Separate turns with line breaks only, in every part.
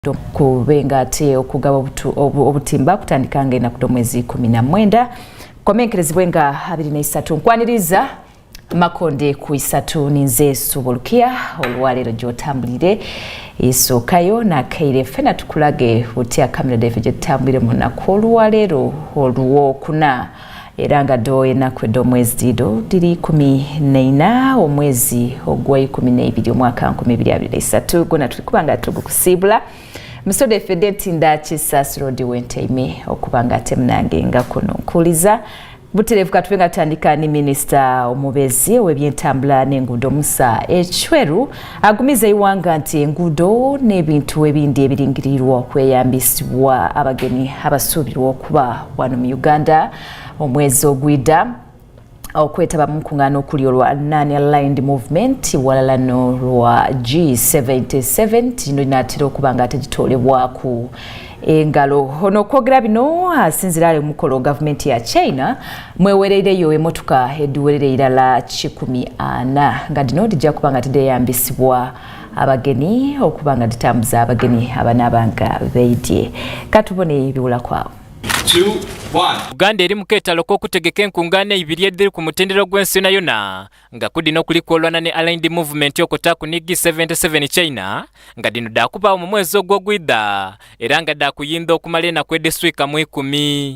kubenga ate okugaba obutimba kutandika ng'ennaku mwezi 19 komenkerezebwe nga 23 nkwaniriza Makonde ku 3 ninze Subulukia olwaleero gy'otambulire esookayo n'akaire ffena tukulage otya kamera defe gy'etambulire mu nnaku olwaleero olwokuna era nga do ennaku mwezi dido diri 14 omwezi ogwa 12 omwaka 2023 gona tulikubanga tugukusibula Msode Fedeti Ndakisa Rodi Wentaime okubanga temnange nga kuno nkuliza buterevu katubenga tandika ni Minister omubezi w'ebyentambula n'enguudo Musa Echweru agumiza iwanga nti enguudo n'ebintu ebindi ebiringirirwa okweyambisibwa abageni abasuubirwa okuba wano mu Uganda omwezi ogwida okwetaba mu nkungano okuli olwa Non-Aligned Movement walala n'olwa G77 kino inaatera okubanga tegitolebwa ku engalo ono kwogera bino asinzira mukolo gavumenti ya China mwewereireyo emotoka eduwerere irala 14 nga dino dijja kubanga tideyambisibwa abageni okubanga ditambuza abageni abanabanga beidye katubone ebiwula kwawo.
Uganda eri muketalo k'okutegeka enkungana ibiri ediri ku mutendero gw'ensi yonna nga kudino kulikwolwana ne Aligned Movement yokotaku ni G77 China nga dino dakubawo mu mwezi ogw'ogwida era nga dakuyinda okumala ennaku edeswika mu 10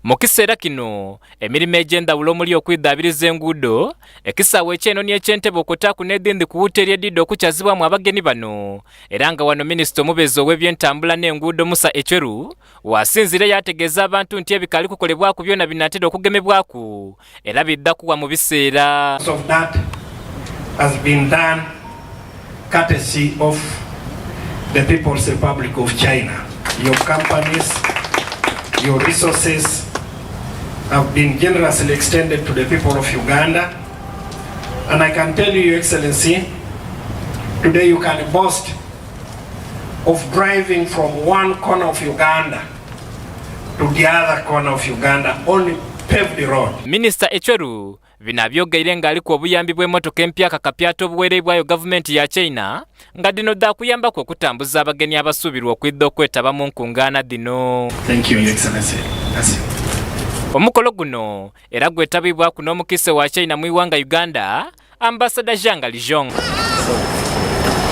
mu kiseera kino emirimu egy'endawulo omuli okwiddaabiriza enguudo ekisaawe eky'enoni eky'entebe okotaku n'edindi ku wuteri edidde okukyazibwamu abageni bano era nga wano minisita omubezi ow'ebyentambula n'enguudo Musa Echweru wasinzire yategeeza abantu nti ebikaali kukolebwaku byonna binaatera okugemebwaku era bidda kuwa mu biseera
has been done courtesy of the People's Republic of China. Your companies, your resources have been generously extended to the people of Uganda, and I can tell you, Your Excellency, today you can boast of driving from one corner of Uganda to the other corner of Uganda, only paved the road.
Minister Echweru binabyogeire nga aliko obuyambi bw'emmotoka empya kakapyato obuweerebwayo gavumenti ya China nga dino dakuyambako okutambuza abageni abasuubirwa okwidda okwetaba mu nkungaana dino.
Thank you, Your Excellency.
Omukolo guno era gwetabibwaku n'omukise wa China mu iwanga Uganda Ambassador Zhang Lijong.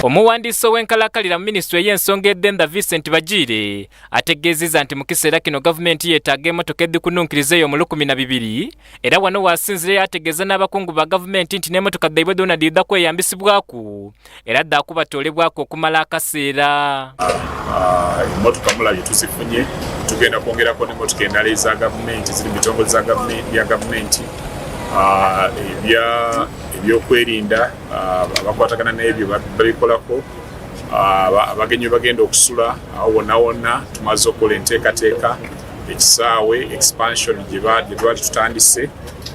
Omuwandiisi w'enkalakalira mu minisitule y'ensonga eddenda Vincent Bajire ategeezezza nti mu kiseera kino gavumenti yeetaaga emmotoka edikununkiriza eyo mu 12 era wano wasinzire yategeeza n'abakungu ba gavumenti nti n'emmotoka dhaibwe donna didda kweyambisibwaku era dda kubatolebwaku okumala akaseera.
Emmotoka mulabye tuzifunye tugenda kwongerako n'emmotoka endala eza gavumenti ziri bitongole bya gavumenti ebyokwerinda abakwatagana n'ebyo babikolako abagenyi bagenda okusula awo wonna wonna tumaze okukola enteekateeka ekisaawe expansion gye twali tutandise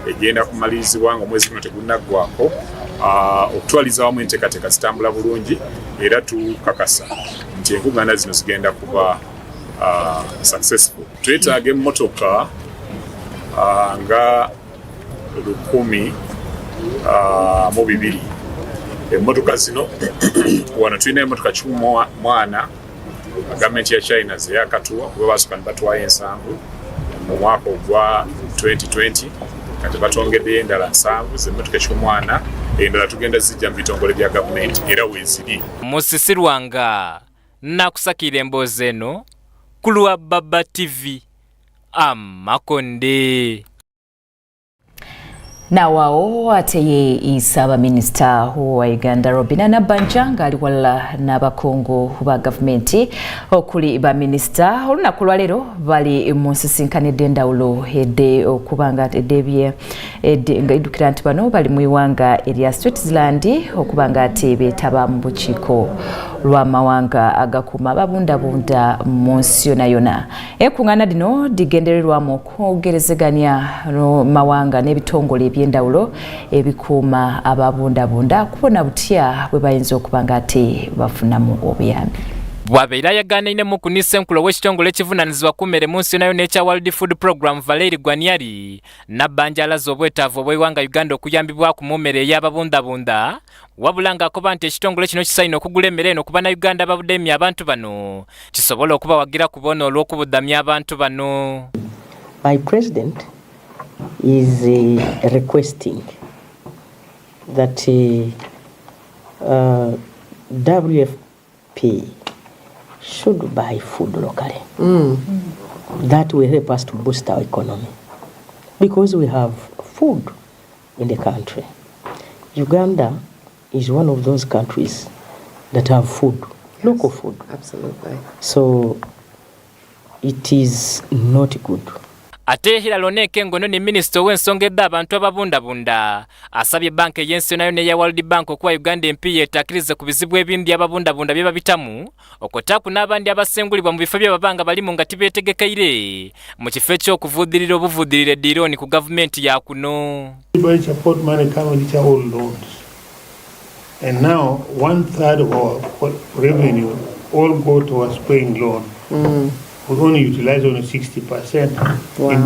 egenda kumalirizibwa nga omwezi guno tegunnaggwako okutwaliza wamu enteekateeka zitambula bulungi era tukakasa nti enkungana zino zigenda kuba successful. Twetaaga emmotoka nga 12 emmotoka zino wano tulina emmotoka 14 gavumenti ya China zeyakatuwa kuba basooka ne batwayo 7 mu mwaka ogwa 2020 kati batongeddeyo endala 7 z'emmotoka 14 endala tugenda zijja mu bitongole bya gavumenti era weeziri.
Musisirwanga nakusakira emboozi eno ku lwa Baba TV Makonde.
Nawao ateye isaba Minister wa Uganda Robinah Nabbanja ngali wala n'abakungu ba gavumenti okuli ba minister olunaku lwaleero bali mu nsisinkano endawulo edde okubanga edebye nga idukira nti bano bali mu iwanga erya Switzerland okubanga ate beetaba mu bukiiko lw'amawanga agakuuma babundabunda mu nsi yonna. Enkungana dino digendererwamu okwogerezeganya mawanga n'ebitongole eby'endawulo ebikuuma ababundabunda kubona butya bwe bayinza okubanga ate bafunamu obuyambi.
bwabeera yagaanainemu ku Nisenkulu w'ekitongole ekivunanyizibwa ku mmere mu nsi yonna yonna ekya World Food Program Valerie Gwaniari Nabbanja alaze obwetaavu obw'eggwanga Uganda okuyambibwaku mu mmere ey'ababundabunda wabula ng'akoba nti ekitongole kino kisaanye okugula emmere eno ku bannayuganda ababudamya abantu bano kisobole okubawagira ku bono olw'okubudamya abantu bano.
My president is requesting that WFP should buy food locally. That will help us to boost our economy because we have food in the country. Uganda is one of those countries that have food, yes, local food.
Absolutely.
So it is not good.
Ate Hilary Onekengo ne Minisita w'ensonga edda abantu ababundabunda asabye banka y'ensi yonna yonna eya World Bank okuwa Uganda empiya etakirize ku bizibu ebindi ababundabunda bye babitamu okotaaku n'abandi abasengulibwa mu bifo by'ababanga balimu nga tibeetegekeire mu kifo eky'okuvuudirira obuvuudirira eddirooni ku gavumenti ya kuno.
Support money coming to our loans. And now 1/3 of our revenue all go towards paying loan. We only utilize only 60%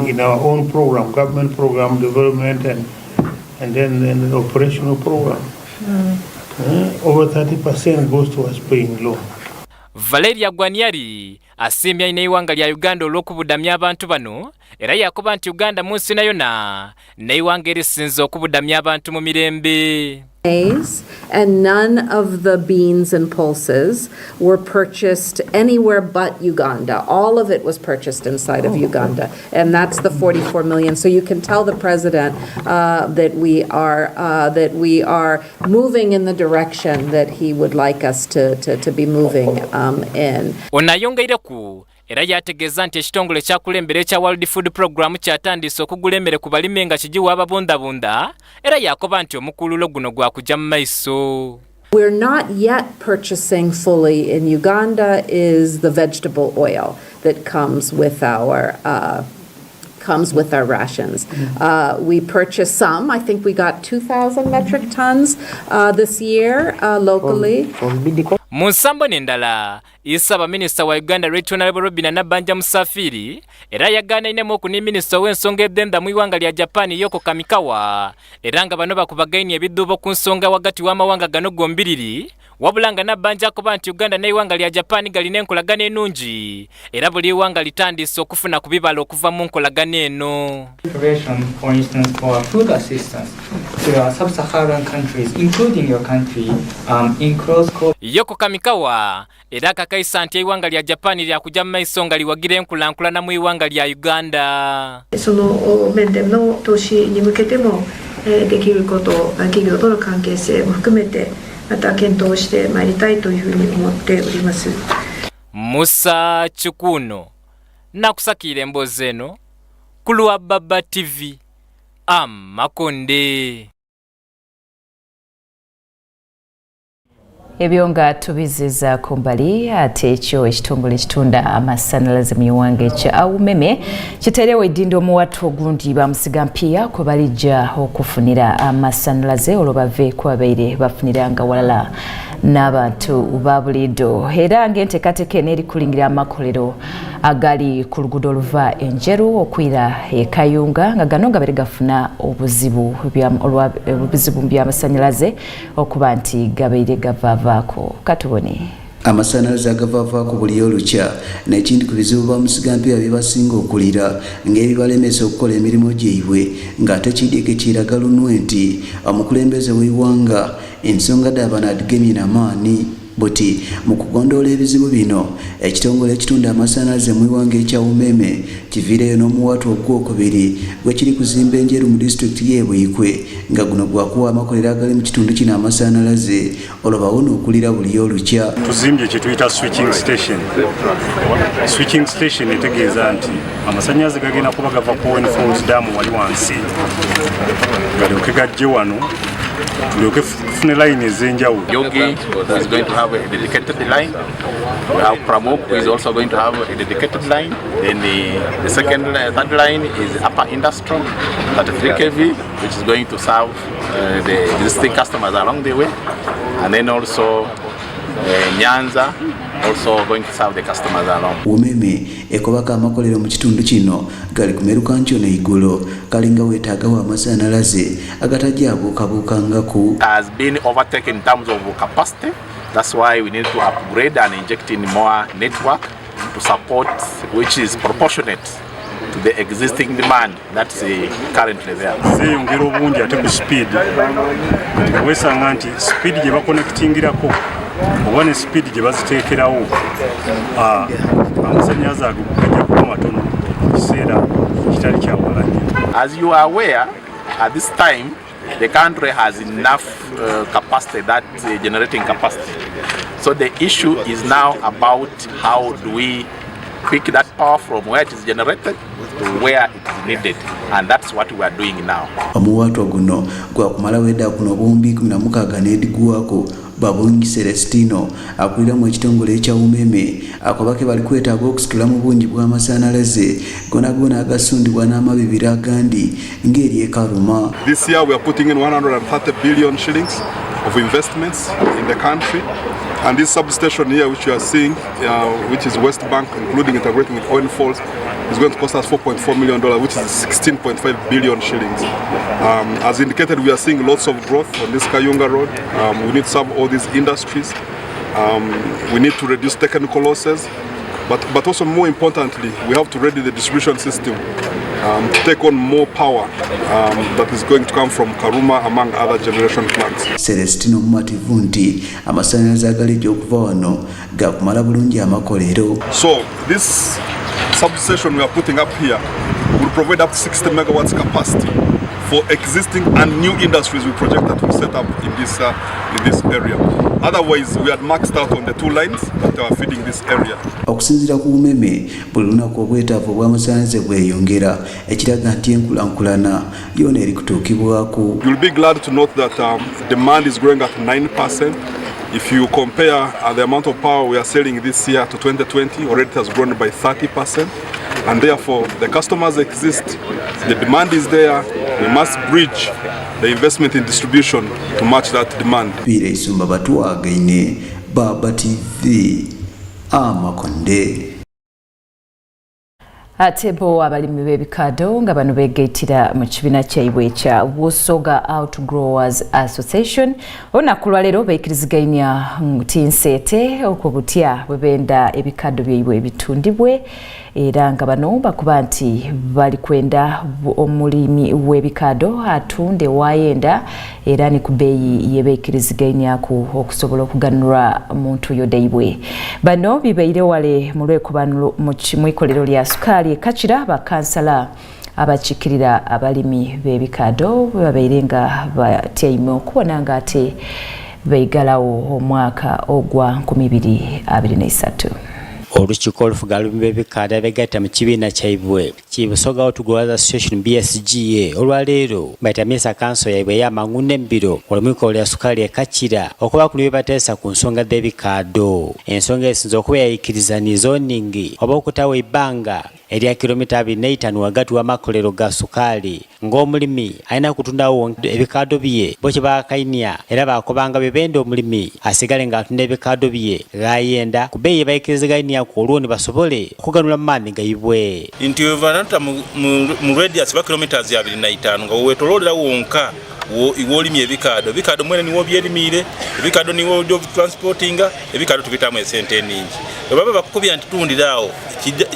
in our own program, government program, development, and then the operational program. Over 30% goes towards paying loan.
Valerie Gwaniari asiimye ine iwanga lya Uganda olw'okubudamya abantu bano era yakoba nti Uganda mu nsi yonna neiwanga erisinze okubudamya abantu mu mirembe.
Maize and none of the beans and pulses were purchased anywhere but Uganda. All of it was purchased inside of Uganda, and that's the 44 million. So you can tell the president that we are moving in the direction that he would like us to be moving in.
Onayongeireku era yategeeza nti ekitongole kyakulembera ekya World Food Program kyatandise okugula emmere ku balimi nga kigiwa ababundabunda era yakoba nti omukululo guno gwa kujja mu maiso.
We're not yet purchasing fully in Uganda is the vegetable oil that comes with our rations. We purchased some. I think we got 2,000 metric tons this year locally.
Mu nsambo n'endala isaba minisita wa Uganda Rachel Robina Nabbanja Musafiri era yagaanainemu oku ne minisita w'ensonga eddenda mu iwanga lya Japan Yoko Kamikawa era nga bano bakubaganya ebidduubo ku nsonga wakati w'amawanga gano gombiriri wabula nga Nabbanja akoba nti Uganda n'iwanga lya Japan galina enkolagana ennungi era buli iwanga litandise okufuna ku bibala okuva mu nkolagana eno.
For instance, for food assistance to sub-Saharan countries, including your country, in close
Yoko Kamikawa era kakaisa nti iwanga lya Japan lya kujja mu maiso nga liwagira enkulankulana mu iwanga lya Uganda.
その面での投資に向けてもできること、企業との関係性も含めてまた検討してまいりたいというふうに思っております。
Musa Chukuno nakusakire emboozi eno ku Lwababa TV Makonde.
Ebyo nga tubizeza kumbali ate ekyo ekitongole ekitunda amasannyalaze mu iwanga ekya AUMEME kiteerewo eddindo omuwatu ogundi bamusiga mpiya kwe balijja okufunira amasannyalaze olwo bave kwabaire bafuniranga walala n'abantu ba bulido era ng'enteekateeka eno eri kulingira amakolero agali ku luguudo oluva Enjeru okwira e Kayunga nga gano gabeere gafuna obuzibu by'amasannyalaze okuba nti gabeere gavaavaako. Katubone
amasannyalaze agavaavaako buli olukya n'ekindi ku bizibu bamusigampiya bye basinga okulira ng'ebibalemesa okukola emirimu gyabwe ng'ate kiddike kiraga lunwe nti omukulembeze w'eiwanga ensonga Bernard Gemye n'amaanyi buti mu kugondoola ebizibu bino ekitongole ekitunda amasannyalaze mu iwanga ekya AUMEME kiviireyo n'omuwatu ogwokubiri gwe kiri kuzimba Enjeru mu disitulikiti y'e Buikwe nga guno gwakuwa amakolero agali mu kitundu kino amasannyalaze olwo bawona okulira buli olukya.
Tuzimbye kye tuyita switching station. Switching station etegeeza nti amasannyalaze gagenda kuba gava ku Owen Falls Dam wali wansi galyoke gajje wano tulyoke tufune line ez'enjawulo.
Yogi is going to have a dedicated line. We have Pramuk who is also going to have a dedicated line. Then the third line is Upper Industrial, 33 kV, which is going to serve the existing customers along the way. And then also Nyanza also going to serve the customers around.
Umeme ekobaka amakolero mu kitundu kino gali kumeruka ncho ne igulo kalinga wetagawa amasanalaze agatajabukabukangako
has been overtaken in terms of capacity. That's why we need to upgrade and inject in more network to support, which is proportionate to the existing demand that's currently there.
Zeyongera obungi ate ku speed. Kati wesanga nti speed gye bakonektingirako oba ne speed gye baziteekerawo amasannyalaze ago gajja kuba matono kiseera kitali kyawala nnyo.
As you are aware, at this time the country has enough capacity, that generating capacity. So the issue is now about how do we pick that power from where it is generated to where it is needed, and that's what we are doing now.
Omuwaatwa guno gwa kumala wedda kuno bombi 16 n'edigwako Babungi Celestino akulira mu ekitongole ekya umeme akobake bali kwetaaga okusitula mu bungi bw'amasanalaze gona agasundibwa n'amabibira agandi ng'eri ekaluma.
This year we are putting in 130 billion shillings of investments in the country, and this substation here which you are seeing, which is West Bank, including integrating with Owen Falls, is going to cost us $4.4 million, which is 16.5 billion shillings. As indicated, we are seeing lots of growth on this Kayunga Road. We need to serve all these industries. We need to reduce technical losses, but also more importantly, we have to ready the distribution system to take on more power that is going to come from Karuma, among other generation plants.
Celestino mumativu nti amasannyalaze agalijja okuva wano gakumala bulungi amakolero.
So this substation we are putting up here will provide up to 60 megawatts capacity for existing and new industries we project that we set up in this area. Otherwise, we had maxed out on the 2 lines that are feeding this area.
Okusinziira ku umeme buli lunaku obwetaavu bw'amasannyalaze bweyongera ekiraga nti enkulankulana yona eri kutuukibwako.
You'll be glad to note that demand is growing at 9%. If you compare the amount of power we are selling this year to 2020, already it has grown by 30%. And therefore, the customers exist, the demand is there, we must bridge the investment in distribution to match that demand.
Pire Isumba Batuagaine, Baba TV, Amakonde.
Ate bo abalimi b'ebikado nga bano beegayitira mu kibiina kyaibwe ekya Busoga Outgrowers Association olunaku lwa leero beekiriziganya nti nseete okubutya bwe benda ebikado byaibwe ebitundibwe era nga bano bakuba nti bali kwenda omulimi w'ebikado atunde wayenda era ni ku bbeeyi ye beekiriziganyako okusobola okuganulwa muntu yodaibwe. Bano bibaire wale mu lwekubano mu ikolero lya Sukali Kachira bakansala abakikirira abalimi b'ebikado babaire nga batyaime okubona nga ate beigalawo omwaka ogwa 2023.
Olukiiko olufuga abalimi b'ebikado abeegatta mu kibiina kyaibwe Busoga Outgrowers Association BSGA olwaleero bayitamisa kanso yaibwe ey'amangu n'embiro olw'omwiko lya Sukali Kachira okuba ku bye bateesa ku nsonga z'ebikado. Ensonga esinza okuba yayikkiriza ni zoningi oba okutawa ebbanga erya kilomita 25 wagati w'amakolero ga Sukali ng'omulimi alina kutundawo ebikado bye bo kye bakainya era bakobanga bebenda omulimi asigale ng'atunda ebikado bye gayenda ku bbeeyi bayikiriziganya ku olwo ne basobole okuganula mu maanyi gaibwe.
Nti wevanata mu radius ba kilometers ya 25 nga wetololera wonka iwolimye ebikado mwene niwo byerimire ebikado niwo of transportinga ebikado tubitamu esente eningi baba bakukubya nti tundirawo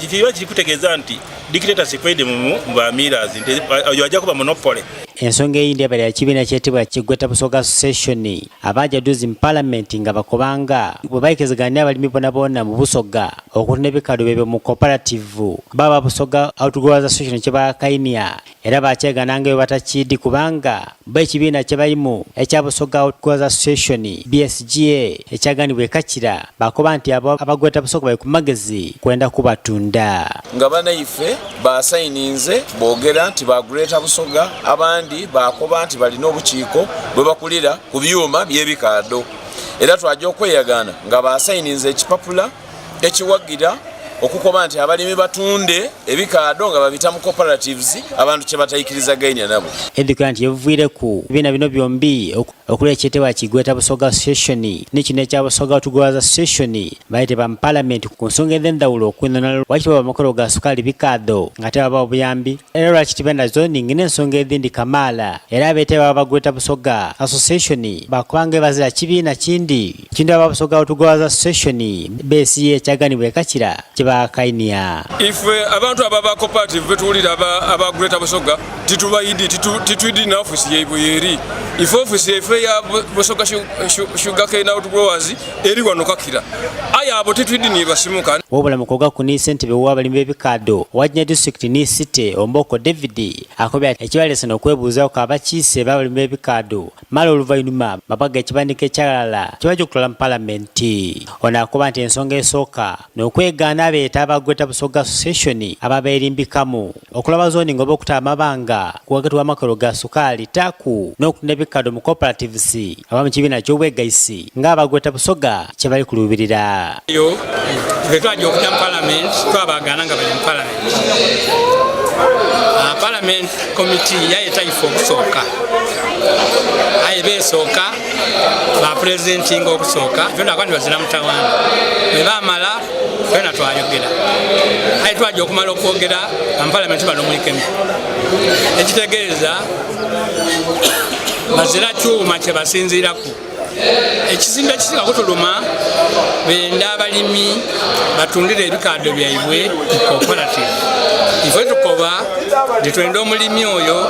kikiwa kikutegeeza nti dictatorship ede mu bamiras nti ajja kuba monopoly.
Ensonga eyindi abali ya kibiina kyetibwa Kigweta Busoga Association abajaduzi mu parliament nga bakobanga bwe bayikiriziganya abalimi bonabona mu Busoga okutunda ebikado byebyo mu cooperative baba Busoga Outgrowers Association kye bakainya era bakyegananga bwe batakidi kubanga ekibiina kye balimu ekya Busoga Outgrowers Association BSGA ekyaganibwa Kachira bakoba nti abagweta Busoga bali ku magezi kwenda kubatunda
nga banaife basayininze boogera nti baguleta Busoga abandi bakoba nti balina obukiiko bwe bakulira ku byuma by'ebikado era twajja okweyagana nga basayininze ekipapula ekiwagira okukoba nti abalimi batunde ebikado nga babita mu cooperatives abantu kye batayikirizaganya nabo.
Edukira nti yevuire ku bina bino byombi okuli ekyeteebwa Kigweta Busoga Association n'ekino ekya Busoga Otugwaza Association bayitibwa mu Parliament ku nsonga ez'endawulo okwinona wakitibwa amakolo ga sukaali bikaado nga tebaba obuyambi era lwaki tibenda zoning n'ensonga ezindi kamaala era beetebwa abagweta Busoga Association bakubanga bazira kibiina kindi aba Busoga Otugwaza Association besi ekyaganibwa ekakira kibakainia
ife abantu ababa cooperative betuwulira abagweta Busoga tituidi na ofisi yaibwe yeri ife ofisi yaife ya Busoga Sugar Cane Outgrowers eri wano kakira aya abo tituidi ni basimuka
wabula mukoga kuni sente bewa abalimi b'ebikaado Wajir District ni City Omboko David akobya ekibalesana okwebuuzaako kabakiise b'abalimi b'ebikaado mala oluvannyuma babaga ekibandiko ekyalala kibajja okutola mu palamenti ono akoba nti ensonga esooka n'okwegaana abeeta abagweta Busoga Association ababeerimbikamu okulaba zoning oba okutaba amabanga wakati w'amakolo ga sukaali taku n'okutunda ebikaado mu cooperatives abamu kibiina ky'obwegayisi ng'abagweta Busoga kye bali kulubirira
yo twajja okujja mu parliament twabagaana nga bali mu parliament parliament committee yayeta ife okusooka aye beesooka bapresentinga okusooka fena akwandi bazina mutawaana bwe baamala fena twayogera aye twajja okumala okwogera amupalamenti bano mwikemu ekitegeeza bazira kyuma kye basinziiraku ekizimbe ekisinga kutuluma benda abalimi batundire ebikaado byaibwe mu cooperative ife tukoba ditwenda omulimi oyo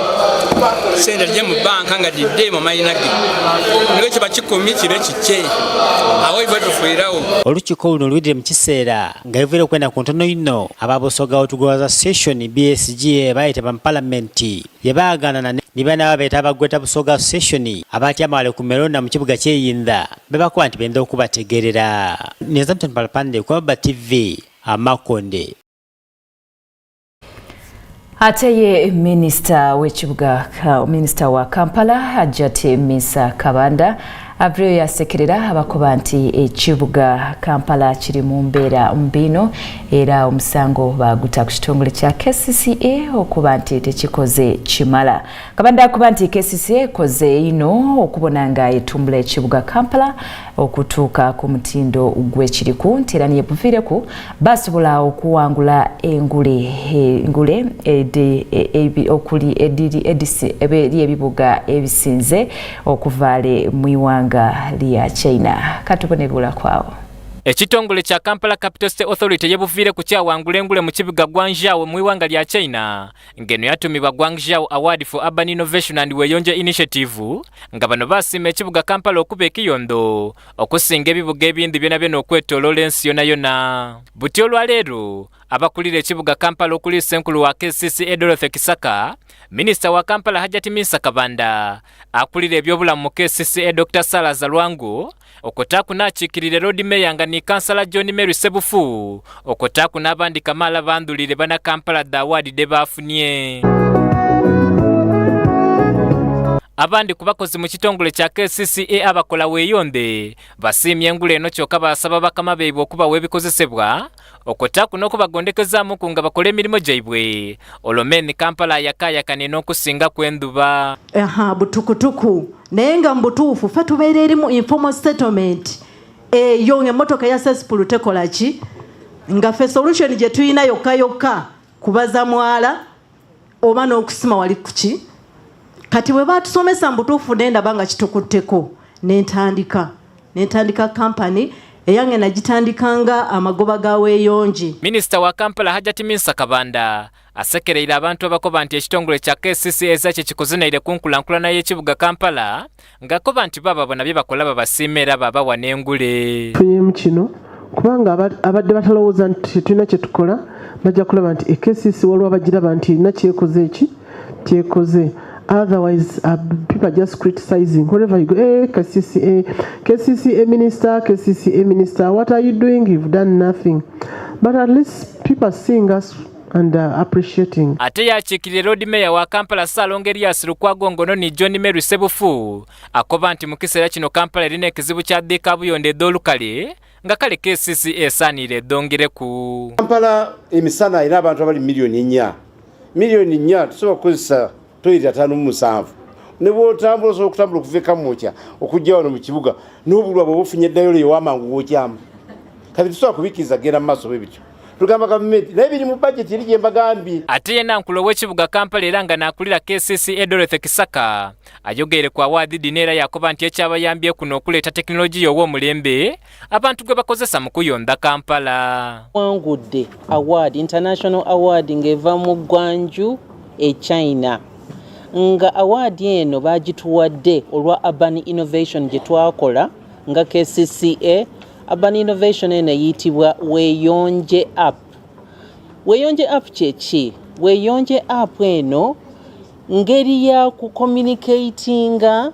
sente lije mu banka nga didde mu mayina ge niwe kiba 10 kibe kikye awo ife tufuirawo
olukiiko luno lwidire mu kiseera nga evuire okwenda ku ntono ino aba Busoga Otugwaza Association BSG bayitibwa mu palamenti yebaagaana ne bana babeeta abagweta Busoga Association abatyama wale ku Melona mu kibuga ky'Eyinza bebakuba nti benda okubategerera Nezamton Palapande kwa Baba TV Amakonde.
Ateye Minister wa Kampala Hajjat Misa Kabanda avyo yasekerera abakoba nti ekibuga Kampala kiri mu mbeera mbino era omusango baguta ku kitongole kya KCCA okuba nti tekikoze kimala. Kabanda akuba nti KCCA ekoze ino okubona nga etumbula ekibuga Kampala okutuuka ku mutindo gw'ekiriku nti era niyebuvireku basobola okuwangula engule okuli ebibuga ebisinze okuvaale mu iwanga lya China. Katubone bula kwawo.
Ekitongole kya Kampala Capital State Authority yebuviire ku kyawangula engule mu kibuga Guangzhou mu iwanga lya China ngeno yatumibwa Guangzhou Award for Urban Innovation and Weyonje Initiative nga bano basima ekibuga Kampala okuba ekiyondo okusinga ebibuga ebindi byonna byonna okwetoloola ensi yonna. Buti olwaleero abakulira ekibuga Kampala okuli Senkulu wa KCCA Dorothy Kisaka, Minister wa Kampala Hajjat Misa Kabanda, akulira ebyobulamu mu KCCA Dr. Salaza Lwangu, okotaku n'akiikirira Road Mayor nga ni Kansala John Mary Sebufu, okotaku n'abandi kamala bandulire bana Kampala the award de bafunye. Abandi kubakozi mu kitongole kya KCCA abakola weeyonde basimye engule eno kyokka basaba bakama beebwe okuba webikozesebwa okotaku n'okubagondekeza ku nga bakole emirimu gyaibwe olomeni Kampala yakayakane n'okusinga kw'enduba.
Butukutuku naye nga mbutuufu fe tubeera eri mu informal settlement eyo ng'emmotoka ya sesipulu tekola ki nga fe solution gye tuyina yokka kubaza mwala oba n'okusima wali kuki kati bwe batusomesa mbutuufu nendaba nga kitukutteko nentandika company eyange nagitandikanga amagoba ga weeyonje.
Minister wa Kampala Hajjat Misa Kabanda asekereira abantu abakoba nti ekitongole kya KCCA ekyo kikozeneire ku nkulankulana y'ekibuga Kampala ngakoba nti baba bona bye bakola babasiimera babawa n'engule.
Tunyemu kino kubanga abadde batalowooza nti tulina kye tukola bajja kulaba nti KCCA waliwo abagiraba nti erina kyekoze. Otherwise, people are just criticizing. Wherever you go, KCCA minister, what are you doing? You've done nothing. But at least people are seeing us and appreciating.
Ate yakiikirira Road Mayor wa Kampala Ssaalongo Erias Lukwago ngono ni John Mary Sebufu akoba nti mu kiseera kino Kampala erina ekizibu kya Dekabuyonde edd'olukale nga kale KCCA esaanire eddongereku.
Kampala emisana era abantu abali miliyoni 4 tusobola kukozesa toyita 5 mu 7 ne bw'otambula osobola okutambula okuva ekamwokya okujja wano mu kibuga n'obulwa bwe bufunye eddayo lyo wamangu gwokyama kati tusobola kubikiriza genda mu maaso bwe bityo tugamba gavumenti naye biri mu bajeti eri gye mbagambye.
Ate yenna nkulo w'ekibuga Kampala era nga n'akulira KCCA Dorothy Kisaka ayogere ku awaadi dino era yakoba nti ekyabayambye kuno okuleeta tekinologiya ow'omulembe abantu gwe bakozesa mu kuyonda Kampala.
Wangudde award, international award ng'eva mu Gwanju China. Nga award eno bagituwadde olwa urban innovation gye twakola nga KCCA. Urban innovation eno eyitibwa Weeyonje app. Weeyonje app kyeki? Weeyonje app eno ngeri ya ku communicatinga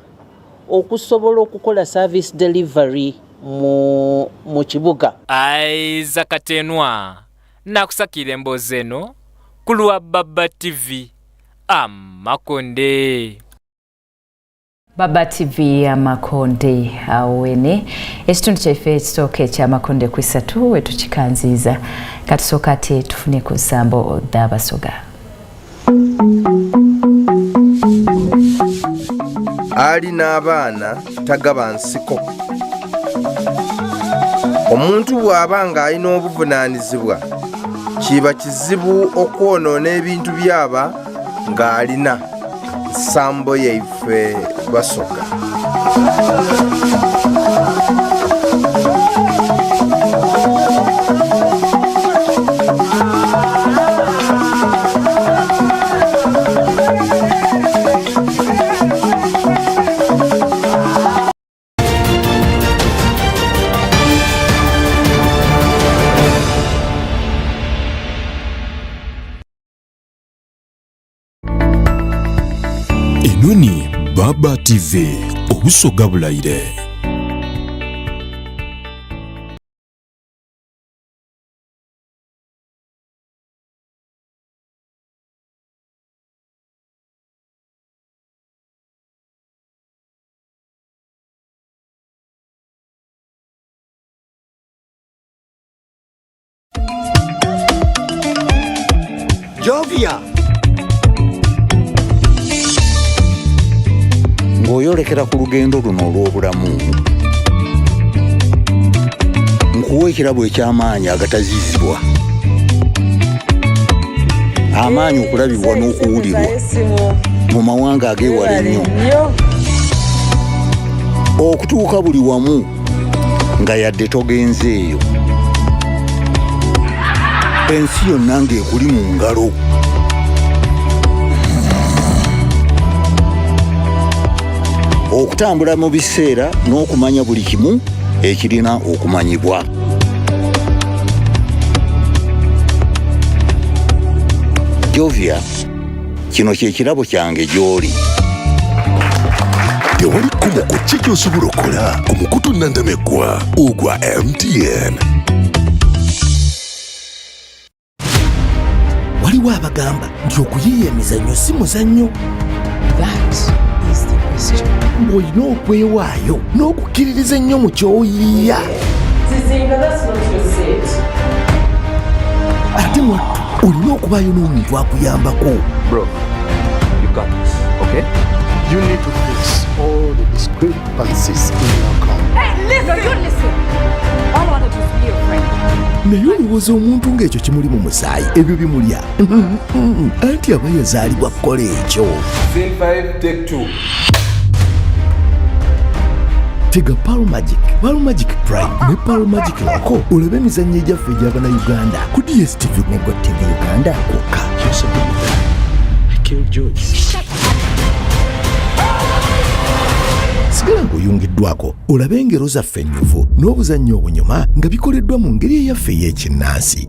okusobola okukola service delivery mu kibuga.
Aiza Katenwa nakusakira emboozi eno ku lwa Baba TV Amakonde.
Baba TV Amakonde awene ekitundu kyaffe ekisooka eky'Amakonde ku 3 wetukikanziiza katusooka ate tufune ku nsambo d'Abasoga.
Ali n'abaana tagaba nsiko. Omuntu bw'aba ng'alina obuvunaanyizibwa kiba kizibu okwonoona ebintu byaba ng'alina nsambo yaife Basoga.
Enoni Baba TV Obusoga Bulaire.
Jovia ng'oyolekera ku lugendo luno olw'obulamu nkuwa ekirabo eky'amaanyi agataziizibwa, amaanyi okulabibwa n'okuwulirwa mu mawanga ageewala ennyo, okutuuka buli wamu nga yadde togenzeeyo, ensi yonna ng'ekuli mu ngalo. Okutambula mu biseera n'okumanya buli kimu ekirina okumanyibwa. Jovia, kino kye kirabo kyange gy'oli.
Tewali kkubo ku ki ky'osobola okukola ku mukutu nnandameggwa ogwa MTN. Waliwo abagamba nti okuyiiya emizannyo si muzannyo. Olina okwewaayo n'okukkiririza ennyo mu ky'oyiiya. Ate mwattu olina okubaayo n'omuntu akuyambako.
Bro, you got this, okay? You need to fix all the discrepancies in your account.
Hey, listen! No, you listen. All I want to do is be your friend.
Naye olowooza omuntu ng'ekyo kimuli mu musaayi ebyo bimulya. Anti aba yazaalibwa kukola ekyo.
Scene 5, take 2.
Tega Pearl Magic Prime ne Pearl Magic Loco olabe emizannyo egyaffe egy'Abannayuganda ku DSTV ne GOTV Uganda kwokka. Sigala ng'oyungiddwako olabe engero zaffe ennyuvu n'obuzannyo obunyuma nga bikoleddwa mu ngeri eyaffe ey'ekinnansi.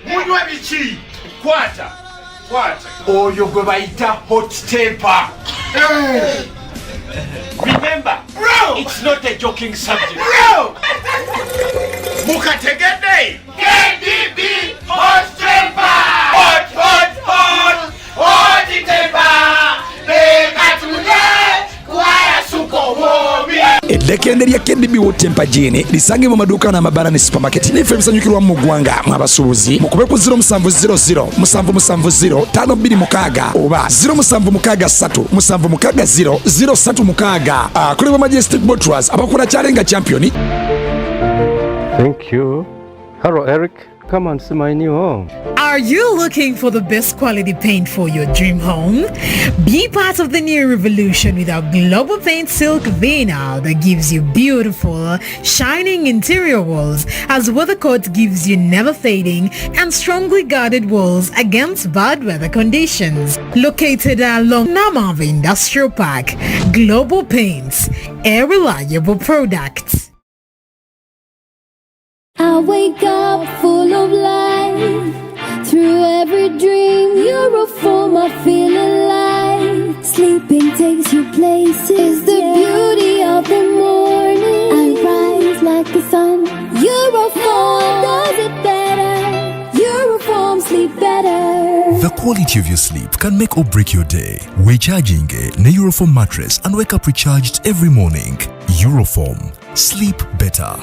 Munywa biki? Kwata oyo gwe bayita hot temper. Remember, bro, it's not a joking subject. Bro! Mukategede! KDB hot temper! Hot temper! Bekatule kwaya suko wobi!
Eddeke
eddekende lya KDB Wotempagini lisange mu maduuka n'amabala ne supermarket n'effe ebisanyukirwa mu ggwanga mw'abasuubuzi mukube ku 0700 770 526 oba 0763 760 036. Akuleba Majestic Botras abakola kyalenga champion.
Thank you. Hello, Eric. Come and see my new home.
Are you looking for the best quality paint for your dream home? Be part of the new revolution with our Global Paint Silk Vinyl that gives you beautiful, shining interior walls, as WeatherCoat gives you never fading and strongly guarded walls against bad weather conditions. Located along Namavi Industrial Park, Global Paints, a reliable product.
I wake up full of life. Through every dream, you're a form I feel alive. Sleeping takes you places. The beauty of the morning. I rise like the sun. You're a form does it better. You're a form sleep better.
The quality of your sleep can make or break your day. We're charging a Euroform mattress and wake up recharged every morning. Euroform. Sleep better.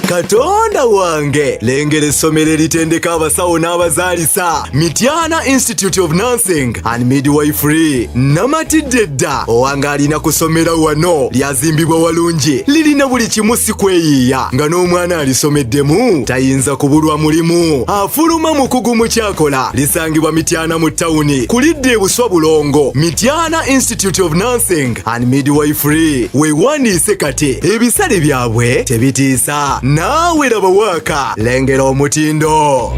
Katonda wange lengera essomero eritendeka abasawo n'abazaalisa Mityana Institute of Nursing and Midwifery namatidde dda owange alina kusomera wano lyazimbibwa walungi lirina buli kimu si kweyiiya nga n'omwana alisomeddemu tayinza kubulwa mulimu afuluma mukugu mu kyakola lisangibwa Mityana mu ttawuni kulidde ebuswa bulongo Mityana Institute of Nursing and Midwifery weewandiise kati ebisale byabwe tebitiisa nawe laba waka lengera omutindo.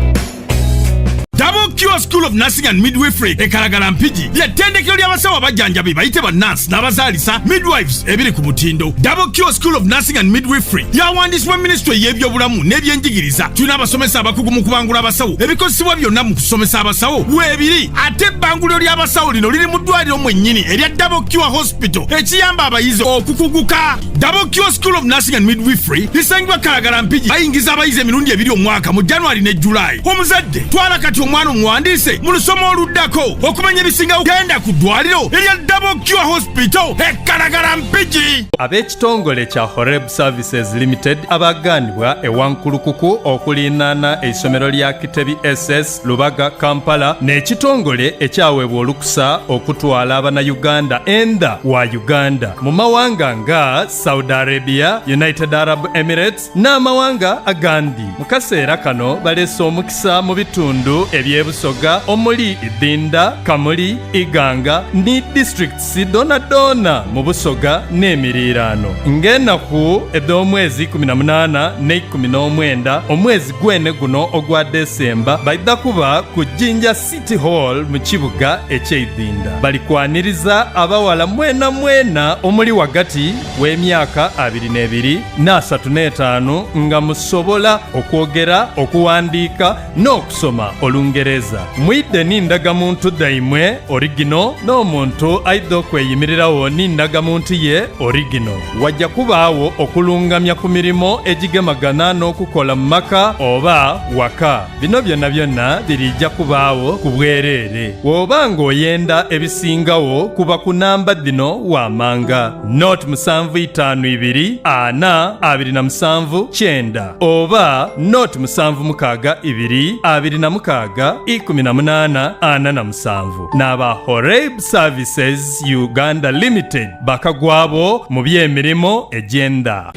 Double Cure School of Nursing and Midwifery ekalagala mpigi ly'ettendekero ly'abasawo abajjanjabi bayite bannansi n'abazaalisa midwives ebiri ku mutindo. Double Cure School of Nursing and Midwifery yawandiisibwa minisitule y'ebyobulamu n'ebyenjigiriza. Tulina abasomesa abakugu mu kubangula abasawo ebikozesebwa byonna mu kusomesa abasawo weebiri ate ebbanguliro ly'abasawo lino liri mu ddwaliro mwennyini erya Double Cure Hospital ekiyamba abayizi okukuguka. Double Cure School of Nursing and Midwifery lisangibwa kalagala mpigi bayingiza abayizi emirundi 2 omwaka mu January ne July. Omuzadde twala kati omwana omuwandiise mu lusomo oluddako okumanya ebisingawo genda ku ddwaliro erya Double Cure Hospital ekalagala mpigi.
Ab'ekitongole kya Horeb Services Limited abaganibwa ewankulukuku okulinana essomero lya Kitebi SS Lubaga Kampala n'ekitongole ekyaweebwa olukusa okutwala abannayuganda enda wa Uganda mu mawanga nga Saudi Arabia, United Arab Emirates n'amawanga agandi. Mu kaseera kano baleese omukisa mu bitundu ebyebusoga omuli Idinda, Kamuli, Iganga ni districts dona mu busoga n'emiriirano. Ng'ennaku ez'omwezi 18 ne 19 omwezi gwene guno ogwa Desemba baidda kuba ku Jinja City Hall mu kibuga eky'Idinda. Balikwaniriza abawala mwena omuli wagati w'emyaka 22 na 35 nga musobola okwogera, okuwandiika n'okusoma Olungereza. Mwidde n'indagamuntu daimwe original n'omuntu aidde okweyimirirawo n'indagamuntu ye original. Wajja kubaawo okulungamya ku mirimo egigemagana n'okukola mu maka oba waka. Bino byonna birijja kubaawo ku bwereere. Woba ng'oyenda ebisingawo kuba ku namba dino wamanga not 752 ana 27 9 oba not 762 26 18 47 n'aba Horeb Services Uganda Limited bakagwabo mu by'emirimo egyenda.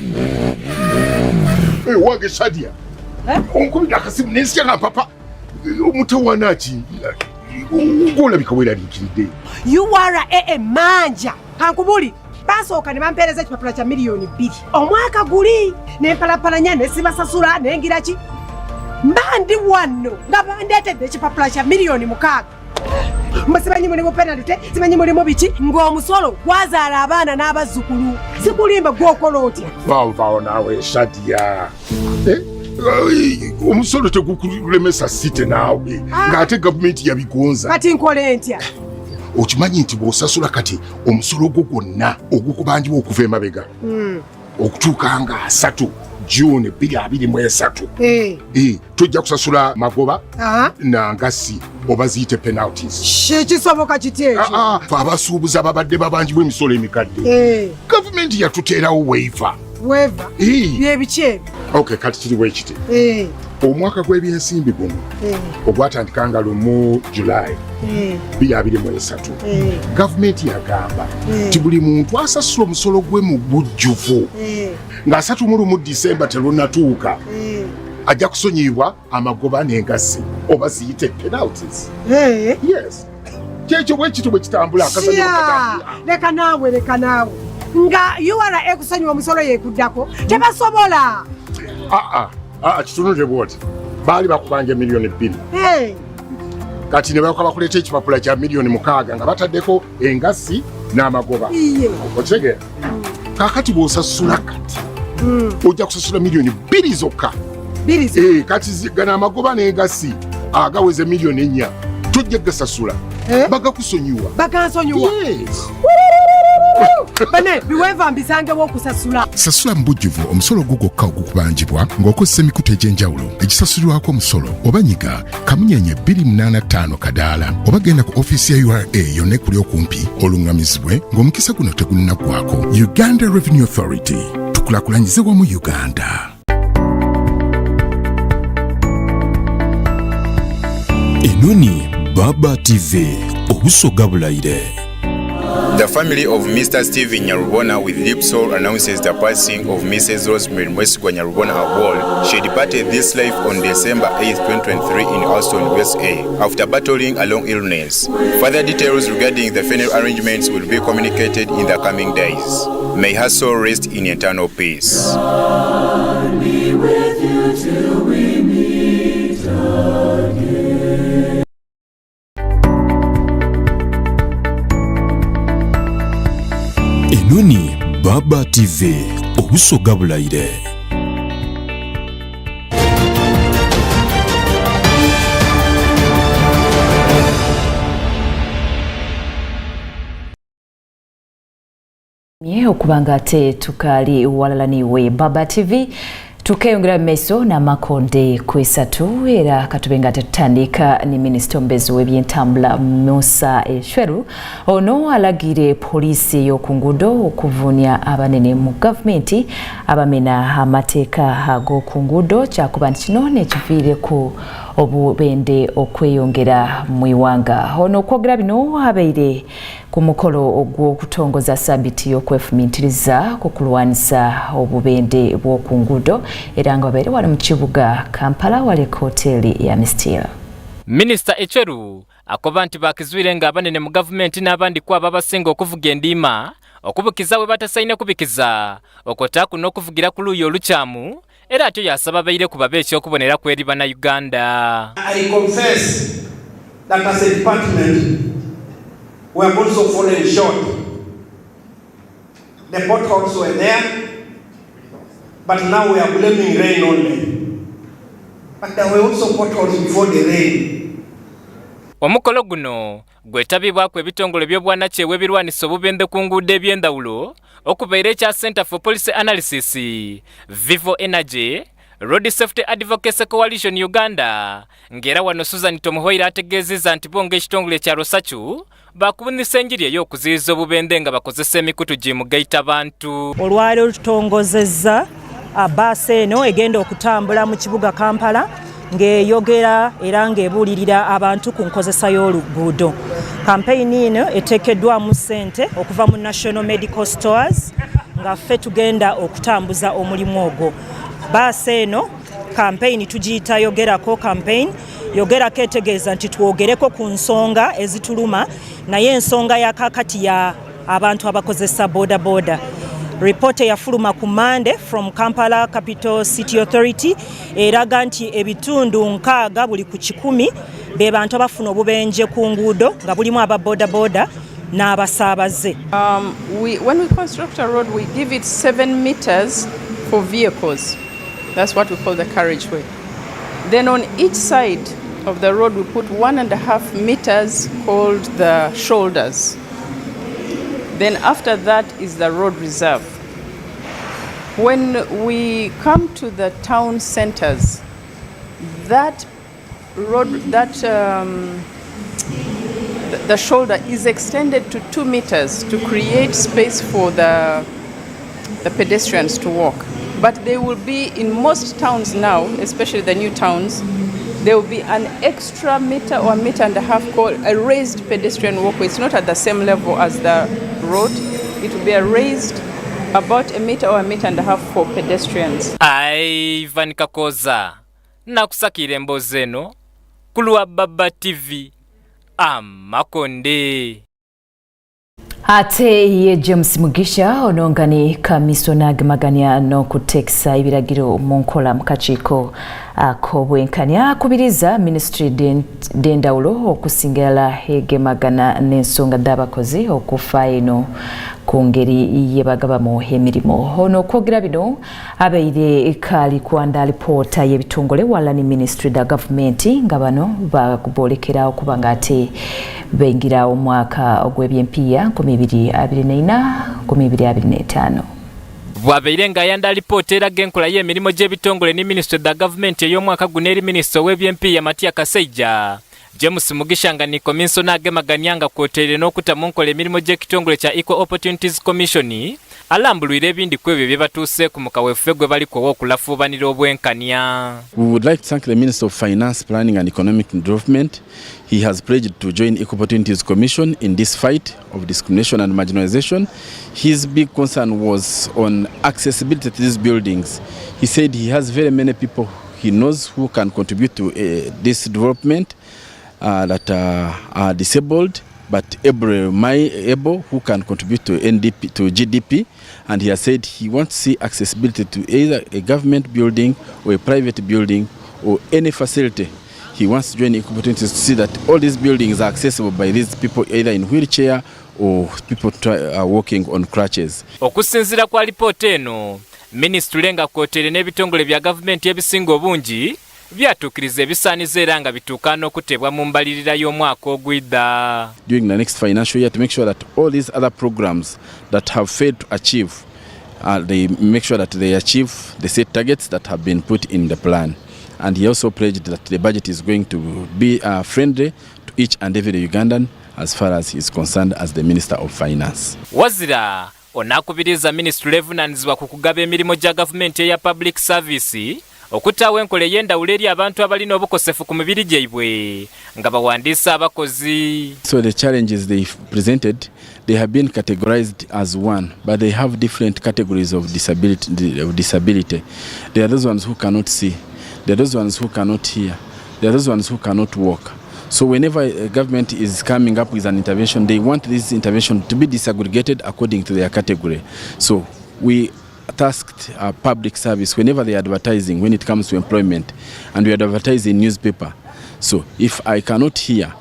Wange Shadia onkubira akasimu n'ensya nga papa omutawana aki ng'olabika weeraliikiridde.
URA manja kankubuli basooka ne bampeereza ekipapula kya miliyoni 2 omwaka guli n'empalapalanya ne sibasasula nengira ki mbandi wano nga bandeetedde ekipapula kya miliyoni 6. Mbasimanyi mulimu penalite simanyi mulimu biki ng'omusolo gwazaala abaana n'abazzukulu sikulimba gw'okola otya.
Vaawo naawe Shadia omusolo tegukulemesa site naawe ng'ate gavumenti yabigonza.
Kati nkole ntya?
Okimanyi nti bw'osasula kati omusolo gwo gwonna ogukubanjibwa okuva emabega okutuuka nga 3 June 2023 tujja kusasula magoba na ngasi oba ziyite penalties.
Kisoboka kiti ekyo?
Abasuubuzi ababadde babanjibwa emisolo emikadde gavumenti yatuteerawo waiver.
Byebiki ebyo?
Okay, kati kiriwo ekiti omwaka gw'ebyensimbi guno ogwatandikanga mu July 2023 gavumenti yagamba nti buli muntu asasula omusolo gwe mu bujjuvu nga 31 December terunatuuka ajja kusonyiyibwa amagoba n'engasi oba ziyite penalties. Yes, kyekyo bwe kityo bwe kitambula akazanyo katambula.
Leka naawe nga URA ekusonyiwa omusolo yeekuddako tebasobola.
Kitunudde bwoti baali bakubanja miliyoni 2 kati ne bakuleeta ekipapula kya miliyoni 6 nga bataddeko engasi n'amagoba. Okitegeera kaakati bw'osasula kati ojja kusasula miliyoni 2 zokka. Kati gana amagoba n'engasi agaweze miliyoni 4 tojja gasasula bagakusonyiwa.
Bane biweeva mbisangewo okusasula.
Sasula mbujjuvu omusolo gugokka ogukubanjibwa ng'okozesa emikutu egy'enjawulo egisasulirwako omusolo oba nyiga kamunyenye 285 kadaala oba genda ku ofiisi ya URA yonna ekuli okumpi oluŋŋamizibwe ng'omukisa guno tegunnaggwako. Uganda Revenue Authority, tukulaakulanyize wamu Uganda.
Enoni Baba TV obusoga bulayire.
The family of Mr. Stephen Nyarubona with deep soul announces the passing of Mrs. Rosemary Mwesigwa Nyarubona Awol. She departed this life on December 8, 2023 in Austin, USA, after battling a long illness. Further details regarding the funeral arrangements will be communicated in the coming days. May her soul rest in eternal peace. God be with you till we meet again.
Enoni Baba TV obusoga bulayire.
Okubanga ate tukali walala niwe Baba TV tukeyongera meso na makonde kwesatu era katubenga tutandika ni Minisita omubeezi w'ebyentambula Musa Eshweru ono alagire polisi y'okungudo okuvunya abanene mu gavumenti abamena amateeka ag'okungudo kyakuba nti kino nekiviireko obubende okweyongera mu iwanga. Ono okwogera bino abeire ku mukolo ogw'okutongoza sabiti y'okwefumiitiriza ku kulwanisa obubende bw'okungudo era nga babeire wali mu kibuga Kampala wali ku hoteeli ya Mistia.
Minisita Echweru akoba nti bakizwire nga abanene mu gavumenti n'abandi kwaba abasinga okuvuga endiima okubukiza we batasaine kubikiza okotaku n'okuvugira ku luuyi olukyamu era atyo yasaba baire ku babe ekyokubonera ku eri Bannayuganda.
I confess that as a department we have also fallen short. The potholes were there, but now we are blaming rain only. But there were also potholes before the rain.
Omukolo guno gwetabibwako ebitongole by'obwannakyewa ebirwanisa obubende ku nguudo eby'endawulo okubeera ekya Center for Policy Analysis, Vivo Energy, Road Safety Advocacy Coalition Uganda, ngera wano Susan Tomuhoira ategeezezza nti bonga ekitongole kya Rosachu bakubunisa enjiri ey'okuziyiza obubende nga bakozesa emikutu gimugaita bantu.
Olwaleero tutongozezza bbaasi eno egenda okutambula mu kibuga Kampala ng'eyogera era ng'ebuulirira abantu ku nkozesa y'oluguudo. Kampeyini eno eteekeddwamu ssente okuva mu National Medical Stores nga ffe tugenda okutambuza omulimu ogwo. Bbaasi eno kampeyini tugiyita yogerako kampeyini. Yogerako etegeeza nti twogereko ku nsonga ezituluma naye ensonga ya kakati ya abantu abakozesa boda boda. Report yafuluma ku Monday from Kampala Capital City Authority eraga nti ebitundu 6 buli ku 10 be bantu abafuna obubenje ku nguudo nga bulimu aba boda boda n'abasaabaze.
When we construct a road, we give it 7 meters for vehicles. That's what we call the carriageway. Then on each side of the road we put 1.5 meters called the shoulders. Then after that is the road reserve. When we come to the town centers, that road, the shoulder is extended to 2 meters to create space for the pedestrians to walk. But they will be in most towns now, especially the new towns, there will be an extra meter or 1.5 meters called a raised pedestrian walkway. It's not at the same level as the road. It will be a raised about 1 meter or 1.5 meters for pedestrians.
Ivan Kakoza nakusakire emboozi eno ku Lwababa TV Makonde.
Ate ye James Mugisha onongani kamisona gemaganya no kutekisa ibiragiro mu nkola mu kakiiko ak'obwenkanya akubiriza Ministry d'Endawulo okusingala hegemagana n'ensonga z'abakozi okufa eno ku ngeri ye bagabamu emirimu. Ono okwogera bino abaire kali kwanda lipoota y'ebitongole wala ni Ministry da Gavumenti nga bano bakubolekera okuba nga ate bengira omwaka ogw'ebyempiya 2024-2025.
Bwabeire nga yanda lipoota eraga enkola y'emirimu gy'ebitongole ni Ministry da Gavumenti ey'omwaka guno eri Minisita w'ebyempiya Matia Kasaija. James Mugisha nga ni komisona agemaganya nga kwoteere n'okutamu nkola emirimu gy'ekitongole kya Equal Opportunities Commission alambulwira ebindi ku ebyo bye batuuse ku mukaweefube gwe baliko w'okulafuubanira obwenkanya.
We would like to thank the Minister of Finance, Planning and Economic Development. He has pledged to join Equal Opportunities Commission in this fight of discrimination and marginalization. His big concern was on accessibility to these buildings. He said he has very many people he knows who can contribute to this development that are disabled but able who can contribute to NDP, to GDP, and he has said he wants to see accessibility to either a government building or a private building or any facility. He wants to join Equal Opportunities to see that all these buildings are accessible by these people either in wheelchair or people walking on crutches.
Okusinzira kwa lipoota eno, Ministry nga kwoteere n'ebitongole bya gavumenti ebisinga obungi byatuukiriza ebisaanizo era nga bituuka n'okutebwa mu mbalirira y'omwaka ogwidda.
During the next financial year to make sure that all these other programs that have failed to achieve, they make sure that they achieve the set targets that have been put in the plan. And he also pledged that the budget is going to be friendly to each and every Ugandan as far as he is concerned as the Minister of Finance.
Wazira onakubiriza Ministry evunanyizibwa ku kugaba emirimu gya gavumenti eya public service okutaawo enkola ey'endawulo eri abantu abalina obukosefu ku mibiri gyabwe nga bawandiisa abakozi.
So the challenges they presented, they have been categorized as one, but they have different categories of disability. There are those ones who cannot see, there are those ones who cannot hear, there are those ones who cannot walk. So whenever a government is coming up with an intervention, they want this intervention to be disaggregated according to their category. So we tasked public service whenever they are advertising, when it comes to employment, and we advertise in newspaper. So if I cannot hear,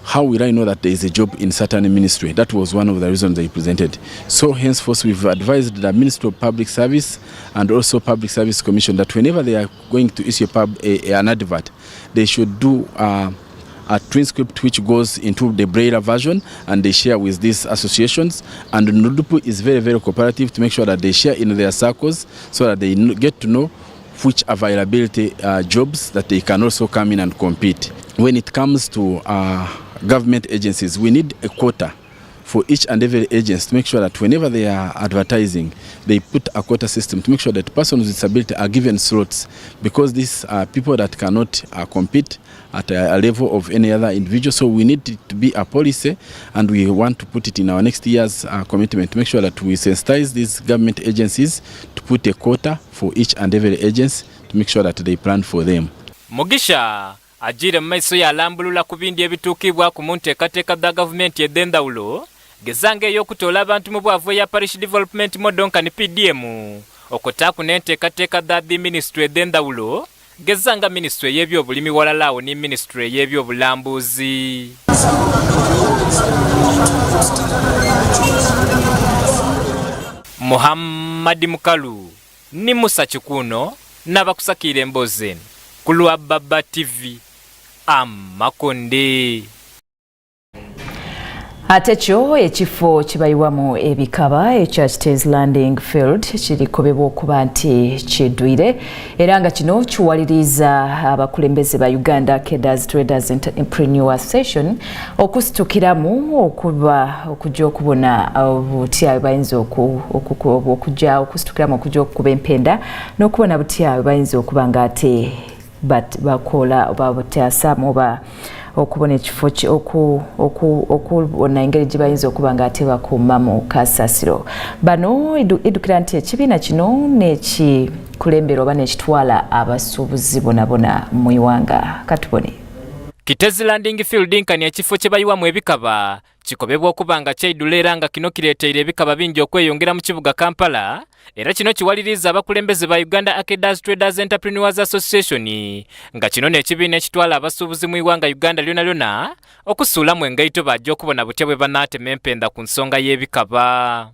how will I know that there is a job in certain ministry? That was one of the reasons they presented. So henceforth we've advised the Ministry of Public Service and also Public Service Commission that whenever they are going to issue an advert, they should do a transcript which goes into the Braille version and they share with these associations. And Nudupu is very, very cooperative to make sure that they share in their circles so that they get to know which availability jobs that they can also come in and compete. When it comes to government agencies, we need a quota for each and every agency to make sure that whenever they are advertising, they put a quota system to make sure that persons with disability are given slots, because these are people that cannot compete at a level of any other individual. So we need it to be a policy, and we want to put it in our next year's commitment to make sure that we sensitize these government agencies to put a quota for each and every agency to make sure that they plan for them.
Mugisha ajire mu maiso yalambulula ku bindi ebituukibwa ku nteekateeka za gavumenti ed'endawulo gezange ey'okutoola abantu mu bwavu ya Parish Development Model Nkani PDM okotaaku n'enteekateeka za the Ministry ed'endawulo gezanga Ministry y'ebyobulimi walalaawo ne Ministry y'ebyobulambuzi. Muhammad Mukalu ni Musa Chikuno n'abakusakira emboozi eno ku Lwababa TV Makonde.
Ate kyo ekifo kibayiwamu ebikaba ekya Kitezi Landing Field kirikobebwa okuba nti kiddwire era nga kino kiwaliriza abakulembeze ba Uganda Cadres Traders Entrepreneur Association okustukiramu okujja okubona butya bayinza okustukiramu okujja okuba empenda n'okubona butya bayinza okuba nga ate bakola oba butyasamu oba okubona ekifo okubona engeri gye bayinza okuba nga ate bakuuma mu kasasiro. Bano edukira nti ekibiina kino nekikulembera oba nekitwala abasuubuzi bonabona mu iwanga. Katubone.
Kitezi Landing Field nkani ekifo kye bayiwamu ebikaba kikobebwa okuba nga kyaidula era nga kino kireeteire ebikaba bingi okweyongera mu kibuga Kampala era kino kiwaliriza abakulembeze ba Uganda Cadres Traders Entrepreneurs Association nga kino n'ekibiina ekitwala abasuubuzi mu iwanga Uganda lyona okusuulamu engaito bajja okubona butya bwe banaatema empenda ku nsonga y'ebikaba.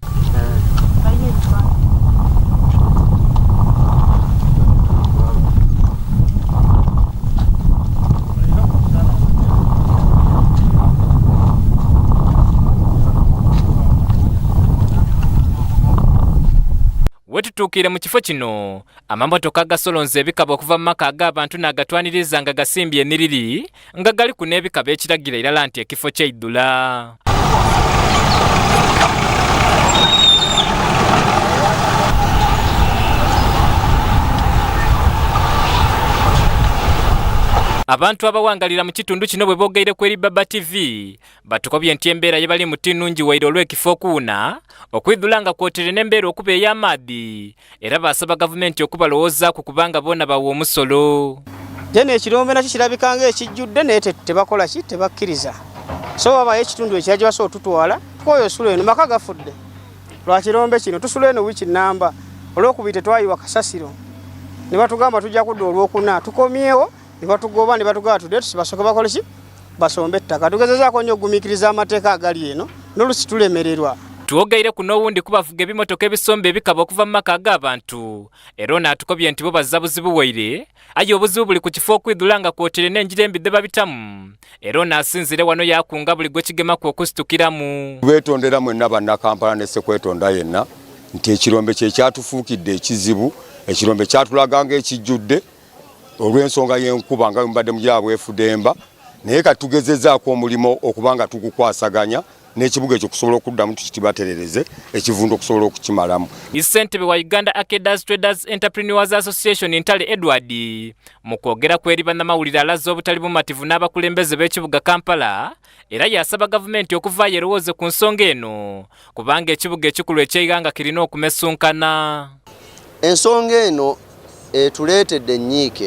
Wetutuukire mu kifo kino amamotoka gasolonze ebikaba okuva mu maka ag'abantu n'agatwaniriza nga gasimbye eniriri nga gali ku n'ebikaba ekiragira irala nti ekifo ky'eidula. Abantu abawangalira mu kitundu kino bwe bogeire ku Baba TV batukobye nti embeera ye bali muti nnungi waire olw'ekifo kuuna okwidula nga kwotere n'embeera okuba ey'amaadhi era basaba gavumenti okubalowooza ku kubanga bona bawa omusolo.
Jene ekirombe nakyo kirabika ng'ekijjudde naye tebakola ki tebakkiriza so babayo ekitundu ekirala gye basobola otutwala tukoyo osula eno maka gafudde lwa kirombe kino tusula eno wiiki nnamba olw'okubiri tetwayiwa kasasiro ne batugamba tujja kudda olw'okuna tukomyewo ne batugoba ne batugamba tudde tusibasooke bakole ki basombe ettaka tugezezaako nnyo okugumiikiriza amateeka agali eno n'olusi tulemererwa.
Tuogeire kuno wundi kubavuga ebimotoka ebisombe ebikaba okuva mu maka ag'abantu era ono atukobye nti bo bazza buzibu waire aye obuzibu buli ku kifo okwidula nga kwotere n'enjira embidde babitamu era ono asinzire wano yakunga buli gwe kigemaku okusitukiramu.
Betondera mwenna bannakampala ne Sekwetonda yenna nti ekirombe kye kyatufuukidde ekizibu ekirombe kyatulaga ng'ekijjudde olw'ensonga y'enkuba nga mbadde mugira bwefudemba naye katugezezaako omulimo okubanga tugukwasaganya n'ekibuga ekyo kusobola okuddamu tukitibaterereze ekivundu okusobola okukimalamu. Ssentebe
wa Uganda Cadres Traders Entrepreneurs Association Ntale Edward mu kwogera ku eri bannamawulire alaze obutali bumativu n'abakulembeze b'ekibuga Kampala era yasaba gavumenti okuvaayo erowooze ku nsonga eno kubanga ekibuga ekikulu eky'eggwanga kirina okumesunkana.
Ensonga eno etuleetedde ennyiike